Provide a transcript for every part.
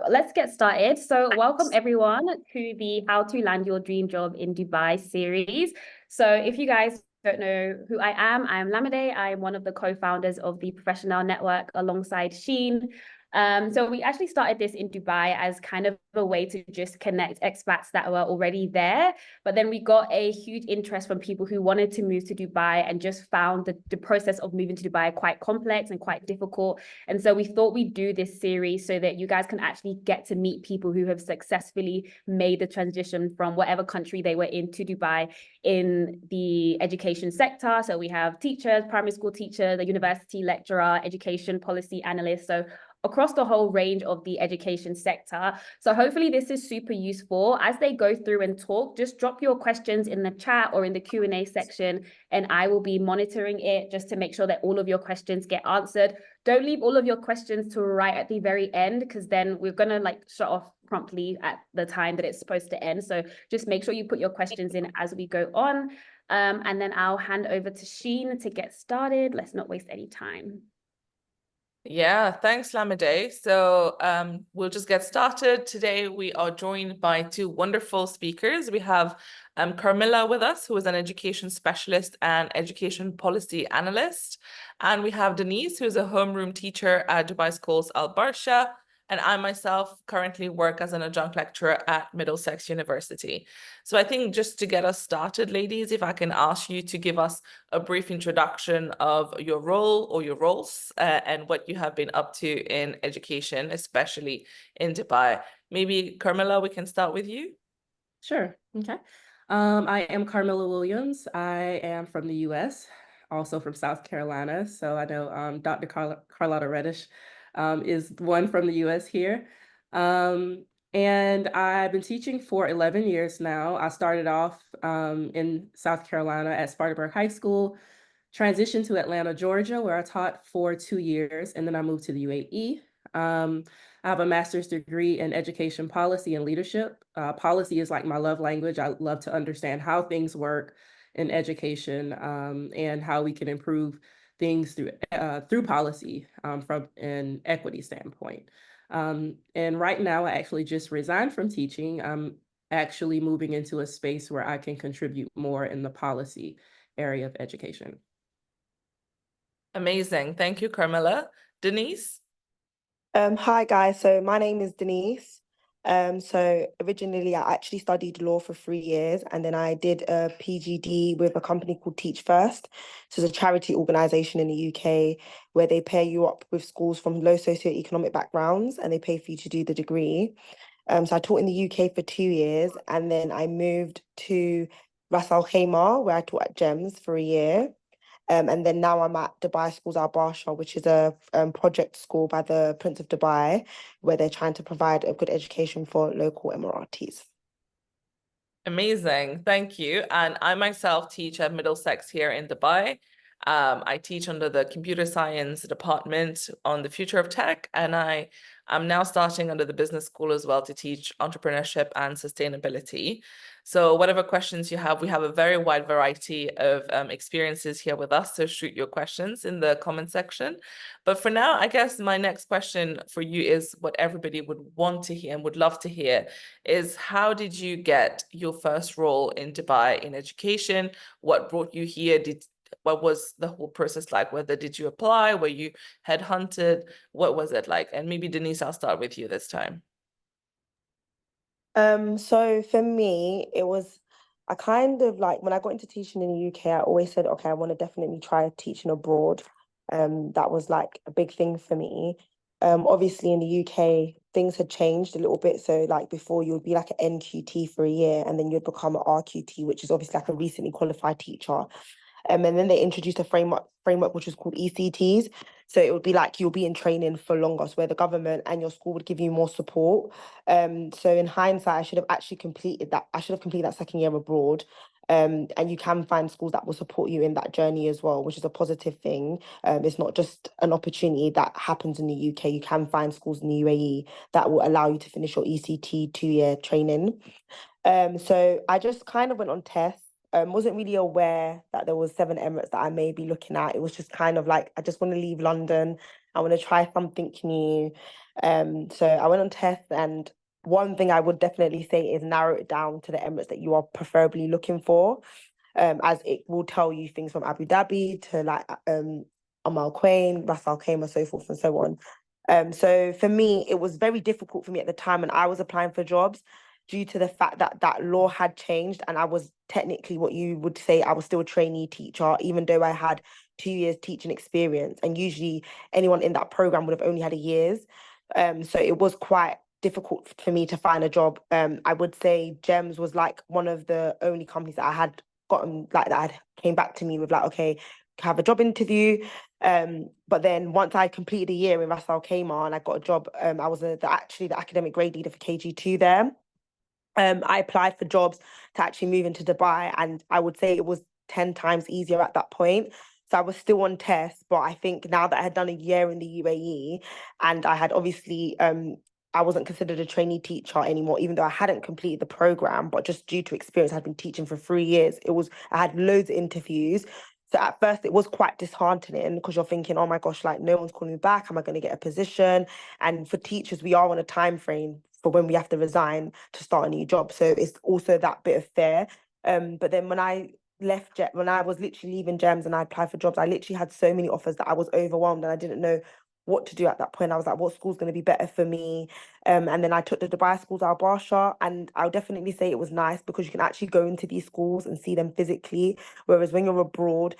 Let's get started. So, welcome everyone to the How to Land Your Dream Job in Dubai series. So, if you guys don't know who I am Lamide. I am one of the co-founders of the Professional Network alongside Sheen. So we actually started this in Dubai as kind of a way to just connect expats that were already there. But then we got a huge interest from people who wanted to move to Dubai and just found the process of moving to Dubai quite complex and quite difficult. And so we thought we'd do this series so that you guys can actually get to meet people who have successfully made the transition from whatever country they were in to Dubai in the education sector. So we have teachers, primary school teacher, the university lecturer, education policy analyst. So across the whole range of the education sector. So hopefully this is super useful. As they go through and talk, just drop your questions in the chat or in the Q&A section, and I will be monitoring it just to make sure that all of your questions get answered. Don't leave all of your questions to right at the very end, because then we're going to shut off promptly at the time that it's supposed to end. So just make sure you put your questions in as we go on. And then I'll hand over to Sheen to get started. Let's not waste any time. Yeah, thanks, Lamide. So we'll just get started. Today, we are joined by two wonderful speakers. We have Carmilla with us, who is an education specialist and education policy analyst. And we have Denise, who is a homeroom teacher at Dubai Schools Al Barsha. And I myself currently work as an adjunct lecturer at Middlesex University. So I think just to get us started, ladies, if I can ask you to give us a brief introduction of your role or your roles and what you have been up to in education, especially in Dubai. Maybe Carmilla, we can start with you. Sure. Okay. I am Carmilla Williams. I am from the US, also from South Carolina. So I know Dr. Carlotta Reddish is one from the US here. And I've been teaching for 11 years now. I started off in South Carolina at Spartanburg High School, transitioned to Atlanta, Georgia, where I taught for 2 years, and then I moved to the UAE. I have a master's degree in education policy and leadership. Policy is like my love language. I love to understand how things work in education and how we can improve things through policy from an equity standpoint. And right now, I actually just resigned from teaching. I'm actually moving into a space where I can contribute more in the policy area of education. Amazing. Thank you, Carmilla. Denise? Hi guys, so my name is Denise. So originally I actually studied law for 3 years, and then I did a PGD with a company called Teach First. So it's a charity organization in the UK where they pair you up with schools from low socioeconomic backgrounds, and they pay for you to do the degree. So I taught in the UK for 2 years, and then I moved to Ras Al Khaimah, where I taught at GEMS for a year. And then now I'm at Dubai Schools Al Barsha, which is a project school by the Prince of Dubai, where they're trying to provide a good education for local Emiratis. Amazing. Thank you. And I myself teach at Middlesex here in Dubai. I teach under the computer science department on the future of tech, and I am now starting under the business school as well to teach entrepreneurship and sustainability. So whatever questions you have, we have a very wide variety of experiences here with us. So shoot your questions in the comment section. But for now, I guess my next question for you is what everybody would want to hear and would love to hear is how did you get your first role in Dubai in education? What brought you here? What was the whole process like? Whether did you apply? Were you headhunted? What was it like? And maybe Denise, I'll start with you this time. So for me, it was, I kind of like, when I got into teaching in the UK, I always said, okay, I want to definitely try teaching abroad. That was like a big thing for me. Obviously in the UK, things had changed a little bit. So like before you would be like an NQT for a year, and then you'd become an RQT, which is obviously like a recently qualified teacher. And then they introduced a framework which was called ECTs. So it would be like you'll be in training for longer, so where the government and your school would give you more support. So in hindsight, I should have actually completed that. I should have completed that second year abroad. And you can find schools that will support you in that journey as well, which is a positive thing. It's not just an opportunity that happens in the UK. You can find schools in the UAE that will allow you to finish your ECT 2-year training. So I just kind of went on tests. Wasn't really aware that there was 7 Emirates that I may be looking at. It was just kind of like, I just want to leave London. I want to try something new. So I went on tests, and one thing I would definitely say is narrow it down to the Emirates that you are preferably looking for, as it will tell you things from Abu Dhabi to like Al Quwain, Ras Al Khaimah, so forth and so on. So for me, it was very difficult for me at the time when I was applying for jobs, due to the fact that that law had changed, and I was technically what you would say I was still a trainee teacher, even though I had 2 years teaching experience, and usually anyone in that program would have only had a year's. So it was quite difficult for me to find a job. I would say GEMS was like one of the only companies that I had gotten, like, that had came back to me with like, okay, have a job interview. But then once I completed a year in Ras Al Khaimah and I got a job, I was actually the academic grade leader for KG2 there. I applied for jobs to actually move into Dubai, and I would say it was 10 times easier at that point. So I was still on tests, but I think now that I had done a year in the UAE, and I had obviously I wasn't considered a trainee teacher anymore, even though I hadn't completed the program, but just due to experience, I'd been teaching for 3 years. I had loads of interviews. So at first it was quite disheartening, because you're thinking, oh my gosh, like, no one's calling me back. Am I going to get a position? And for teachers, we are on a time frame for when we have to resign to start a new job. So it's also that bit of fear. But then when I was literally leaving GEMS and I applied for jobs, I literally had so many offers that I was overwhelmed and I didn't know what to do at that point. I was like, what school's going to be better for me? And then I took the Dubai schools, Al Barsha, and I'll definitely say it was nice because you can actually go into these schools and see them physically. Whereas when you're abroad,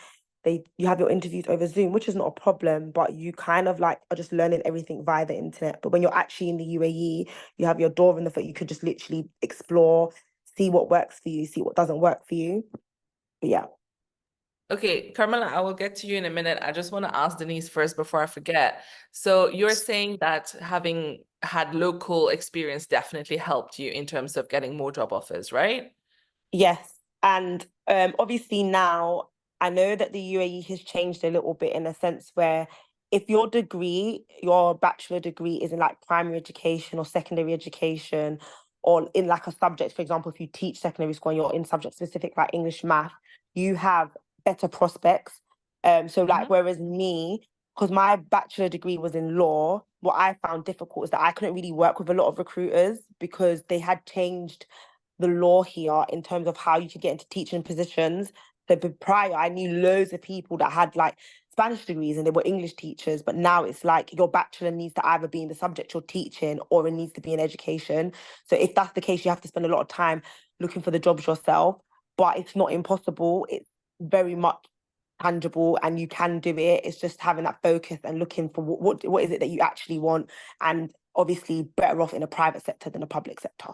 you have your interviews over Zoom, which is not a problem, but you kind of like are just learning everything via the internet. But when you're actually in the UAE, you have your door in the foot. You could just literally explore, see what works for you, see what doesn't work for you. But yeah. Okay, Carmela, I will get to you in a minute. I just want to ask Denise first before I forget. So you're saying that having had local experience definitely helped you in terms of getting more job offers, right? Yes. And obviously now I know that the UAE has changed a little bit, in a sense where if your bachelor degree is in like primary education or secondary education, or in like a subject, for example, if you teach secondary school and you're in subject specific like English, math, you have better prospects. So like, whereas me, because my bachelor degree was in law, what I found difficult is that I couldn't really work with a lot of recruiters because they had changed the law here in terms of how you could get into teaching positions. So prior, I knew loads of people that had like Spanish degrees and they were English teachers, but now it's like your bachelor needs to either be in the subject you're teaching or it needs to be in education. So if that's the case, you have to spend a lot of time looking for the jobs yourself, but it's not impossible. It's very much tangible and you can do it. It's just having that focus and looking for what is it that you actually want, and obviously better off in a private sector than a public sector.